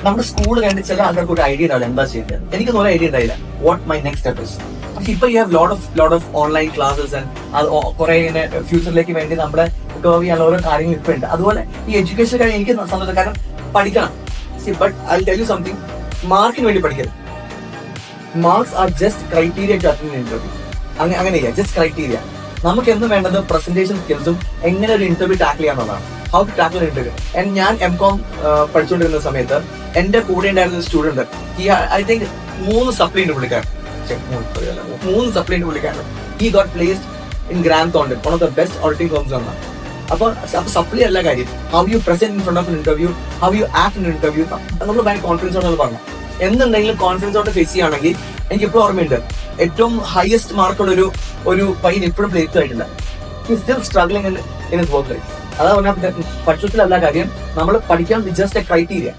നമ്മുടെ സ്കൂൾ കഴിഞ്ഞ ചില ആൾക്കാർക്ക് ഒരു ഐഡിയ ഉണ്ടാവില്ല എന്താ ചെയ്യേണ്ടത്. എനിക്കൊന്നും ഒരു ഐഡിയ ഉണ്ടായില്ല what my next step is. പക്ഷെ ഇപ്പൊ you have lot of online classes and അത് കുറെ ഇങ്ങനെ ഫ്യൂച്ചറിലേക്ക് വേണ്ടി നമ്മുടെ കർവ് ചെയ്യാനുള്ള ഓരോ കാര്യങ്ങൾ ഇപ്പൊ ഉണ്ട്. അതുപോലെ ഈ എഡ്യൂക്കേഷൻ കാര്യം എനിക്ക് സമ്മതം, കാരണം പഠിക്കണം. But I tell you something, മാർക്കിന് വേണ്ടി പഠിക്കരുത്. Marks are just criteria to attend interview. അങ്ങനെയില്ല, ജസ്റ്റ് ക്രൈറ്റീരിയ. നമുക്ക് എന്ത് വേണ്ടത് പ്രസന്റേഷൻ സ്കിൽസും എങ്ങനെ ഒരു ഇന്റർവ്യൂ ടാക്കിൾ ചെയ്യാന്നുള്ളതാണ്. How to tackle interview. And ഞാൻ M.Com പഠിച്ചുകൊണ്ടിരുന്ന സമയത്ത് എന്റെ കൂടെ ഉണ്ടായിരുന്ന സ്റ്റുഡന്റ് ഐ തിങ്ക് 3 സപ്ലിന്റ് പുള്ളിക്കാരൻ. He got placed in Graham Thornton, one of the best auditing firms on that. അപ്പോൾ സപ്ലി അല്ല കാര്യം, how you present in front of an interview, how you act in interview. നമ്മൾ ഭയങ്കര കോൺഫിഡൻസോടെ പറഞ്ഞു. എന്തുണ്ടെങ്കിലും കോൺഫിഡൻസോടെ face ചെയ്യുകയാണെങ്കിൽ, എനിക്ക് ഇപ്പോഴും ഓർമ്മയുണ്ട്, ഏറ്റവും ഹയസ്റ്റ് മാർക്കുള്ള ഒരു പയ്യൻ ഇപ്പോഴും പ്ലേസ് ആയിട്ടില്ല. He still struggling in his work life. അതാ പറഞ്ഞാൽ പഠിത്തത്തിലല്ല കാര്യം, നമ്മൾ പഠിക്കാൻ ജസ്റ്റ് എ ക്രൈറ്റീരിയ.